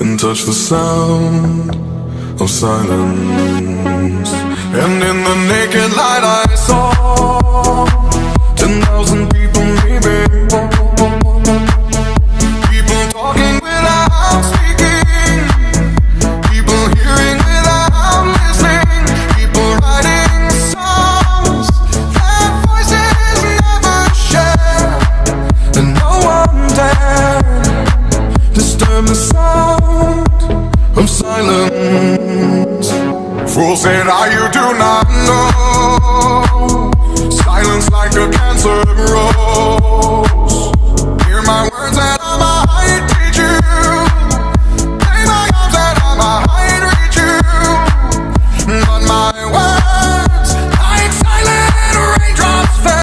and touch the sound of silence. And in the naked light I saw 10,000 people maybe, people talking without speaking, people hearing without listening, people writing songs that voices never share, and no one dared disturb the sound of silence. Fool said, you do not know. Silence like a cancer grows.